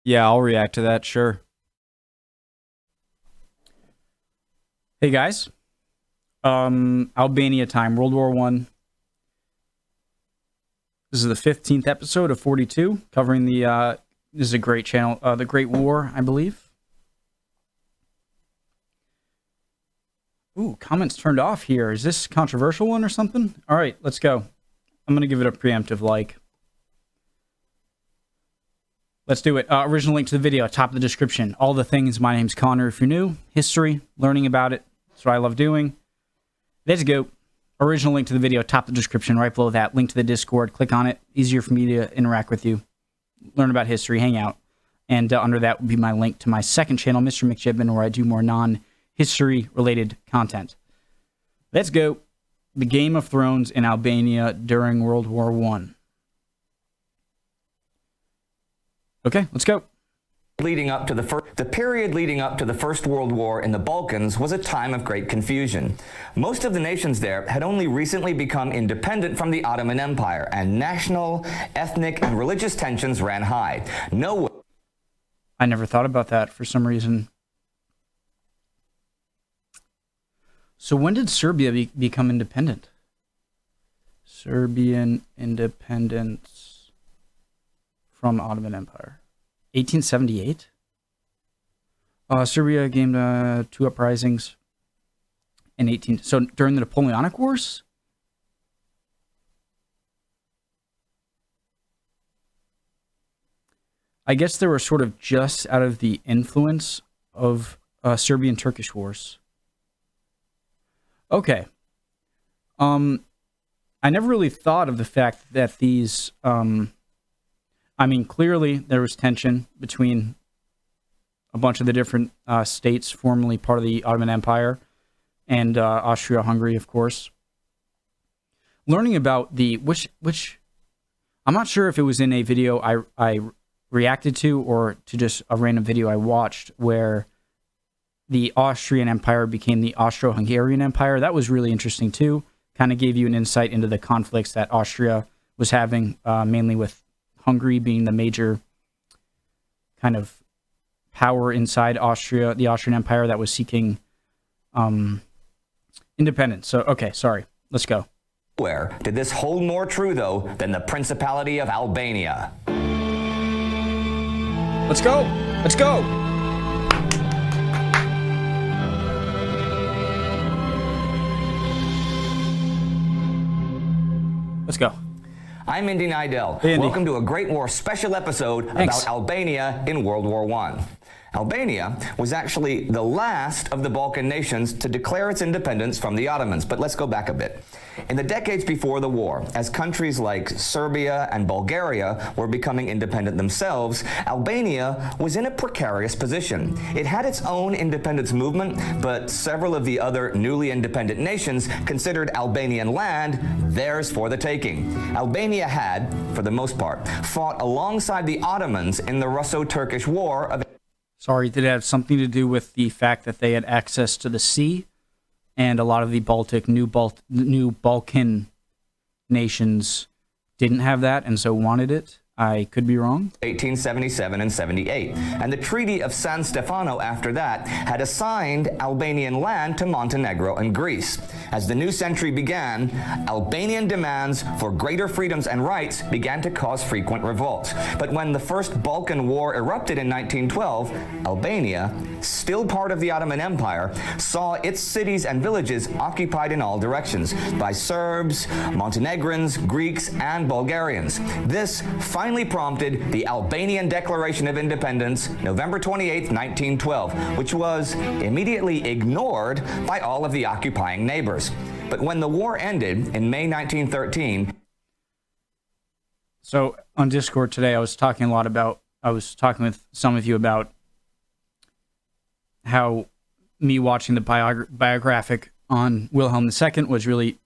Yeah, I'll react to that, sure. Hey guys. Albania time, World War One. This is the 15th episode of 42, covering this is a great channel, the Great War, I believe. Ooh, comments turned off here. Is this a controversial one or something? All right, let's go. I'm going to give it a preemptive like. Let's do it. Original link to the video, top of the description. All the things. My name's Connor. If you're new, history, learning about it. That's what I love doing. Let's go. Original link to the video, top of the description. Right below that, link to the Discord. Click on it. Easier for me to interact with you. Learn about history, hang out. And under that would be my link to my second channel, Mr. McJibbin, where I do more non-history related content. Let's go. The Game of Thrones in Albania during World War One. Okay, let's go. The period leading up to the First World War in the Balkans was a time of great confusion. Most of the nations there had only recently become independent from the Ottoman Empire, and national, ethnic, and religious tensions ran high. I never thought about that for some reason. So when did Serbia become independent? Serbian independence from Ottoman Empire. 1878? Serbia gained two uprisings in so during the Napoleonic Wars? I guess they were sort of just out of the influence of Serbian-Turkish wars. Okay. I never really thought of the fact that these, I mean, clearly there was tension between a bunch of the different states formerly part of the Ottoman Empire and Austria-Hungary, of course. Learning about the, which I'm not sure if it was in a video I reacted to or to just a random video I watched where the Austrian Empire became the Austro-Hungarian Empire. That was really interesting too. Kind of gave you an insight into the conflicts that Austria was having, mainly with Hungary being the major kind of power inside Austria, the Austrian Empire that was seeking independence. So, okay, sorry. Let's go. Where did this hold more true, though, than the Principality of Albania? Let's go. Let's go. Let's go. I'm Indy Nidell. Hey, Indy. Welcome to a Great War special episode about Albania in World War I. Albania was actually the last of the Balkan nations to declare its independence from the Ottomans, but let's go back a bit. In the decades before the war, as countries like Serbia and Bulgaria were becoming independent themselves, Albania was in a precarious position. It had its own independence movement, but several of the other newly independent nations considered Albanian land theirs for the taking. Albania had, for the most part, fought alongside the Ottomans in the Russo-Turkish War of... Sorry, did it have something to do with the fact that they had access to the sea? And a lot of the new Balkan nations didn't have that and so wanted it. I could be wrong. 1877 and 78. And the Treaty of San Stefano after that had assigned Albanian land to Montenegro and Greece. As the new century began, Albanian demands for greater freedoms and rights began to cause frequent revolts. But when the First Balkan War erupted in 1912, Albania, still part of the Ottoman Empire, saw its cities and villages occupied in all directions by Serbs, Montenegrins, Greeks, and Bulgarians. This finally prompted the Albanian Declaration of Independence, November 28, 1912, which was immediately ignored by all of the occupying neighbors. But when the war ended in May 1913... So on Discord today, I was talking with some of you about how me watching the biographic on Wilhelm II was really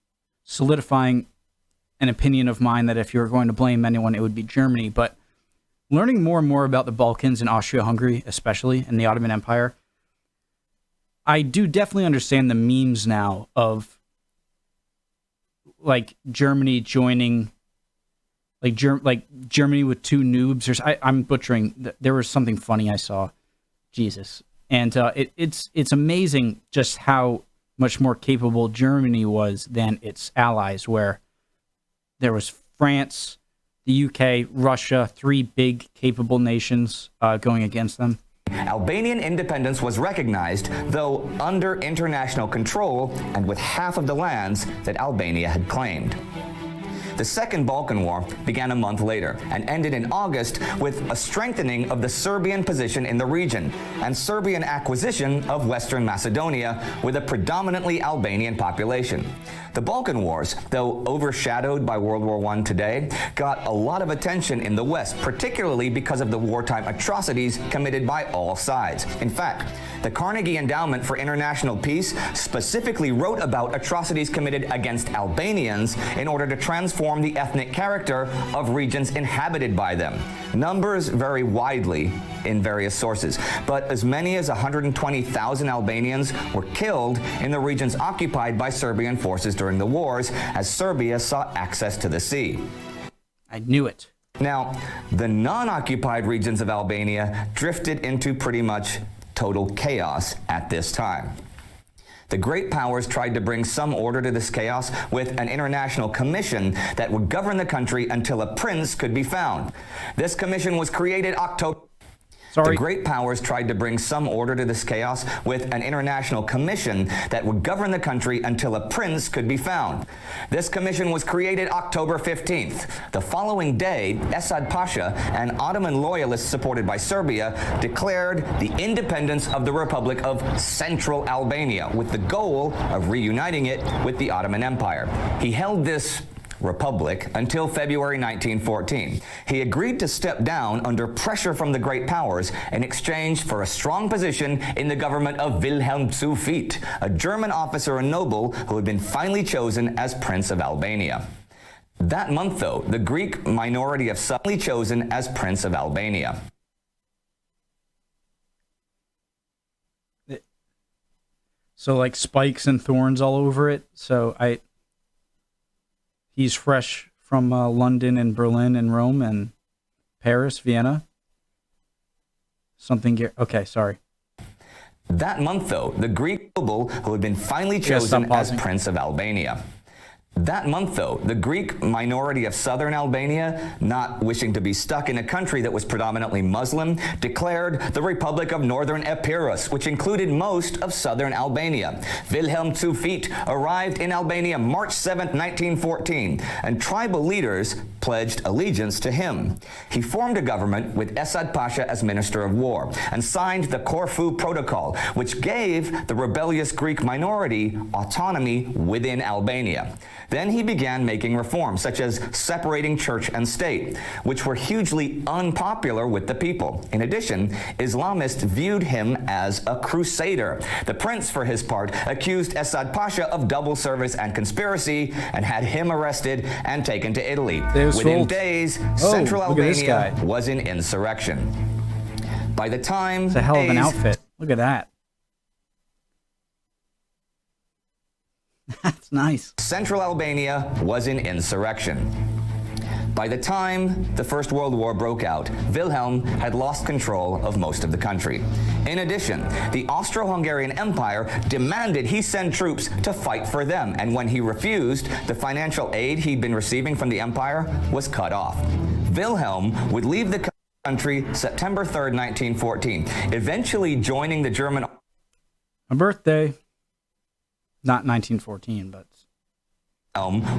solidifying an opinion of mine that if you were going to blame anyone, it would be Germany. But learning more and more about the Balkans and Austria-Hungary, especially, and the Ottoman Empire, I do definitely understand the memes now of, like, Germany joining like Germany with two noobs. I'm butchering. There was something funny I saw. Jesus, and it's amazing just how much more capable Germany was than its allies. Where there was France, the UK, Russia, three big capable nations going against them. Albanian independence was recognized, though under international control and with half of the lands that Albania had claimed. The Second Balkan War began a month later and ended in August with a strengthening of the Serbian position in the region and Serbian acquisition of Western Macedonia with a predominantly Albanian population. The Balkan Wars, though overshadowed by World War I today, got a lot of attention in the West, particularly because of the wartime atrocities committed by all sides. In fact, the Carnegie Endowment for International Peace specifically wrote about atrocities committed against Albanians in order to transform the ethnic character of regions inhabited by them. Numbers vary widely in various sources, but as many as 120,000 Albanians were killed in the regions occupied by Serbian forces during the wars as Serbia sought access to the sea. I knew it. Now, the non-occupied regions of Albania drifted into pretty much total chaos at this time. The great powers tried to bring some order to this chaos with an international commission that would govern the country until a prince could be found. This commission was created October. The great powers tried to bring some order to this chaos with an international commission that would govern the country until a prince could be found. This commission was created October 15th. The following day, Esad Pasha, an Ottoman loyalist supported by Serbia, declared the independence of the Republic of Central Albania with the goal of reuniting it with the Ottoman Empire. He held this republic until February 1914. He agreed to step down under pressure from the great powers in exchange for a strong position in the government of Wilhelm II, a German officer and noble who had been finally chosen as Prince of Albania. That month, though, the Greek minority of suddenly chosen as Prince of Albania. So like spikes and thorns all over it. So he's fresh from London and Berlin and Rome and Paris, Vienna. Okay, sorry. That month, though, the Greek noble who had been finally chosen as Prince of Albania. That month, though, the Greek minority of southern Albania, not wishing to be stuck in a country that was predominantly Muslim, declared the Republic of Northern Epirus, which included most of southern Albania. Wilhelm II arrived in Albania March 7, 1914, and tribal leaders pledged allegiance to him. He formed a government with Esad Pasha as Minister of War and signed the Corfu Protocol, which gave the rebellious Greek minority autonomy within Albania. Then he began making reforms, such as separating church and state, which were hugely unpopular with the people. In addition, Islamists viewed him as a crusader. The prince, for his part, accused Esad Pasha of double service and conspiracy and had him arrested and taken to Italy. Within days, Central Albania was in insurrection. By the time... It's a hell of an outfit. Look at that. That's nice. Central Albania was in insurrection. By the time the First World War broke out, Wilhelm had lost control of most of the country. In addition, the Austro-Hungarian Empire demanded he send troops to fight for them, and when he refused, the financial aid he'd been receiving from the empire was cut off. Wilhelm would leave the country September 3rd, 1914, eventually joining the German... My birthday. Not 1914, but...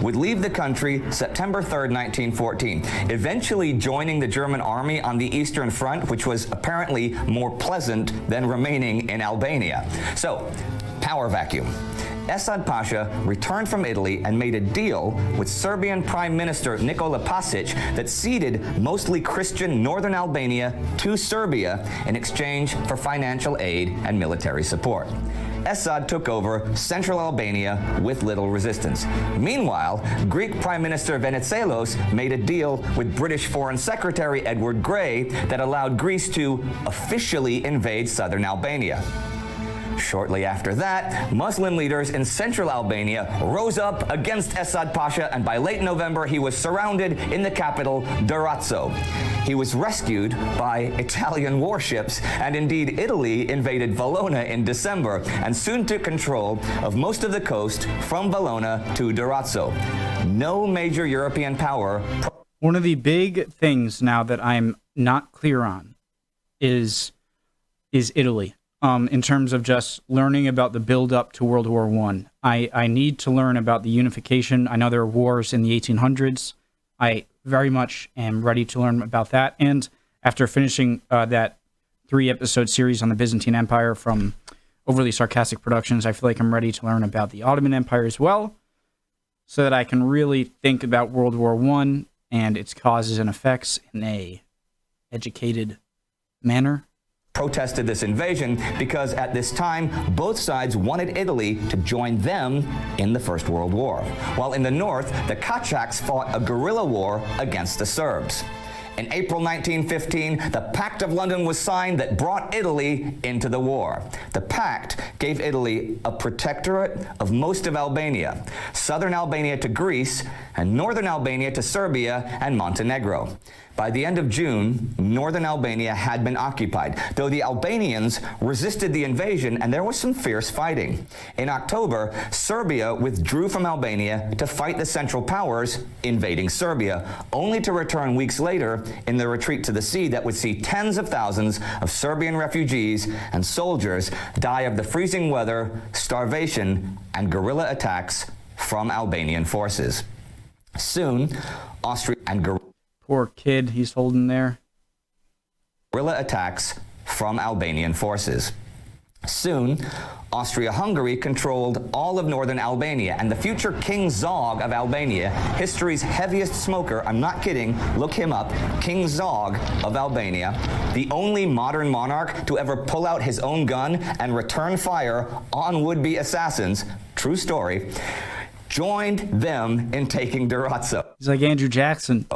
would leave the country September 3rd, 1914, eventually joining the German army on the Eastern Front, which was apparently more pleasant than remaining in Albania. So, power vacuum. Esad Pasha returned from Italy and made a deal with Serbian Prime Minister Nikola Pasic that ceded mostly Christian northern Albania to Serbia in exchange for financial aid and military support. Esad took over central Albania with little resistance. Meanwhile, Greek Prime Minister Venizelos made a deal with British Foreign Secretary Edward Grey that allowed Greece to officially invade southern Albania. Shortly after that, Muslim leaders in central Albania rose up against Esad Pasha, and by late November, he was surrounded in the capital, Durazzo. He was rescued by Italian warships, and indeed Italy invaded Valona in December and soon took control of most of the coast from Valona to Durazzo. No major European power. One of the big things now that I'm not clear on is Italy. In terms of just learning about the build-up to World War I. I need to learn about the unification. I know there were wars in the 1800s. I very much am ready to learn about that. And after finishing that 3-episode series on the Byzantine Empire from Overly Sarcastic Productions, I feel like I'm ready to learn about the Ottoman Empire as well, so that I can really think about World War I and its causes and effects in a educated manner. Protested this invasion because at this time, both sides wanted Italy to join them in the First World War. While in the north, the Cossacks fought a guerrilla war against the Serbs. In April 1915, the Pact of London was signed that brought Italy into the war. The pact gave Italy a protectorate of most of Albania, southern Albania to Greece, and northern Albania to Serbia and Montenegro. By the end of June, northern Albania had been occupied, though the Albanians resisted the invasion and there was some fierce fighting. In October, Serbia withdrew from Albania to fight the Central Powers invading Serbia, only to return weeks later in the retreat to the sea that would see tens of thousands of Serbian refugees and soldiers die of the freezing weather, starvation, and guerrilla attacks from Albanian forces. Soon, Austria and Poor kid he's holding there. Guerrilla attacks from Albanian forces. Soon, Austria-Hungary controlled all of northern Albania, and the future King Zog of Albania, history's heaviest smoker, I'm not kidding, look him up, King Zog of Albania, the only modern monarch to ever pull out his own gun and return fire on would-be assassins, true story, joined them in taking Durazzo. He's like Andrew Jackson.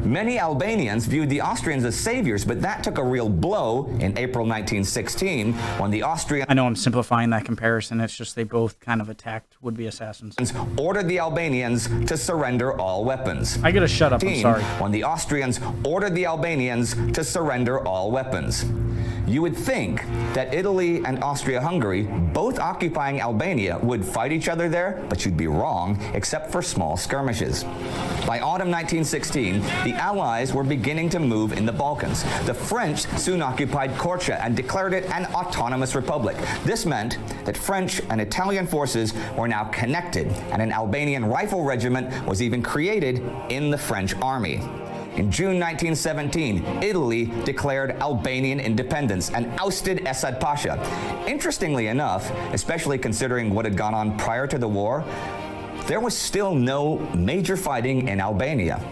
Many Albanians viewed the Austrians as saviors, but that took a real blow in April 1916 when the Austrians... I know I'm simplifying that comparison. It's just they both kind of attacked would-be assassins. ...ordered the Albanians to surrender all weapons. I gotta shut up, I'm sorry. When the Austrians ordered the Albanians to surrender all weapons. You would think that Italy and Austria-Hungary, both occupying Albania, would fight each other there, but you'd be wrong, except for small skirmishes. By autumn 1916, the Allies were beginning to move in the Balkans. The French soon occupied Korcha and declared it an autonomous republic. This meant that French and Italian forces were now connected, and an Albanian rifle regiment was even created in the French army. In June 1917, Italy declared Albanian independence and ousted Esad Pasha. Interestingly enough, especially considering what had gone on prior to the war, there was still no major fighting in Albania.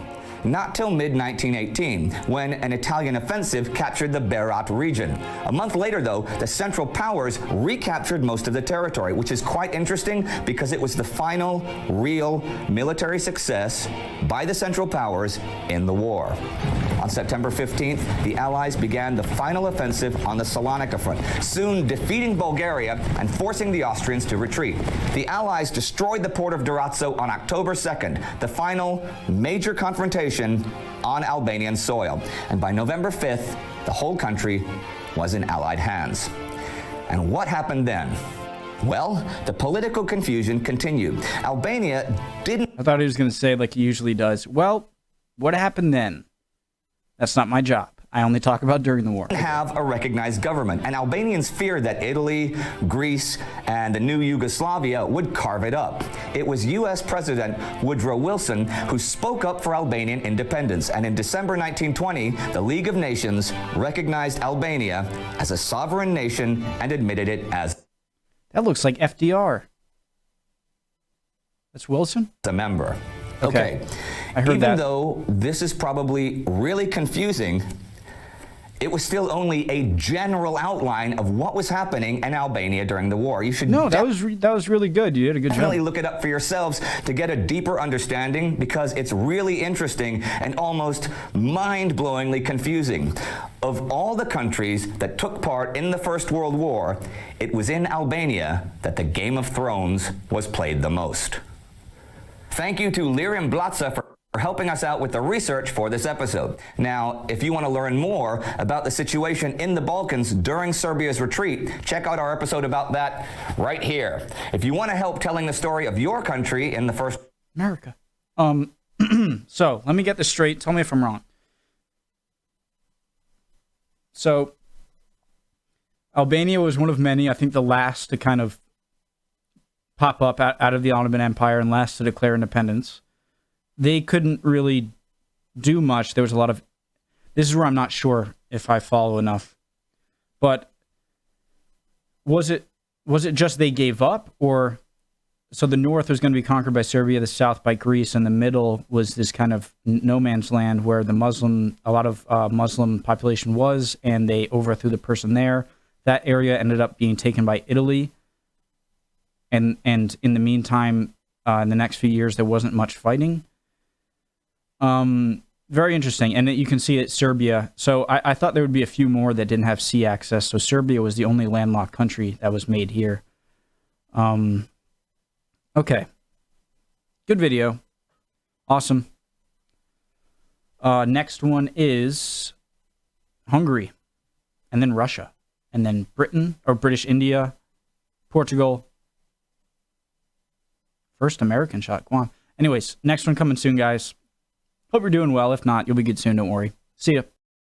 Not till mid-1918, when an Italian offensive captured the Berat region. A month later, though, the Central Powers recaptured most of the territory, which is quite interesting because it was the final real military success by the Central Powers in the war. On September 15th, the Allies began the final offensive on the Salonika front, soon defeating Bulgaria and forcing the Austrians to retreat. The Allies destroyed the port of Durazzo on October 2nd, the final major confrontation on Albanian soil. And by November 5th, the whole country was in Allied hands. And what happened then? Well, the political confusion continued. Albania didn't... I thought he was going to say, like he usually does, well, what happened then? That's not my job. I only talk about during the war. Have a recognized government, and Albanians feared that Italy, Greece, and the new Yugoslavia would carve it up. It was U.S. President Woodrow Wilson who spoke up for Albanian independence, and in December 1920, the League of Nations recognized Albania as a sovereign nation and admitted it as... That looks like FDR. That's Wilson? ...a member. Okay. I heard Even that. though this is probably really confusing, it was still only a general outline of what was happening in Albania during the war. You should that was really good. You did a good definitely job. look it up for yourselves to get a deeper understanding, because it's really interesting and almost mind-blowingly confusing. Of all the countries that took part in the First World War, it was in Albania that the Game of Thrones was played the most. Thank you to Lirim Blatza for helping us out with the research for this episode. Now, if you want to learn more about the situation in the Balkans during Serbia's retreat, check out our episode about that right here. If you want to help telling the story of your country in the first... America. So, let me get this straight. Tell me if I'm wrong. So, Albania was one of many, I think the last to kind of pop up out of the Ottoman Empire and last to declare independence. They couldn't really do much. There was a lot of... This is where I'm not sure if I follow enough. But was it just they gave up? Or... So the north was going to be conquered by Serbia, the south by Greece, and the middle was this kind of no man's land where a lot of Muslim population was, and they overthrew the person there. That area ended up being taken by Italy. And in the meantime, in the next few years, there wasn't much fighting. Very interesting. And you can see it, Serbia. So I thought there would be a few more that didn't have sea access. So Serbia was the only landlocked country that was made here. Okay. Good video. Awesome. Next one is Hungary, and then Russia, and then Britain, or British India, Portugal. First American shot. Go on. Anyways, next one coming soon, guys. Hope you're doing well. If not, you'll be good soon. Don't worry. See ya.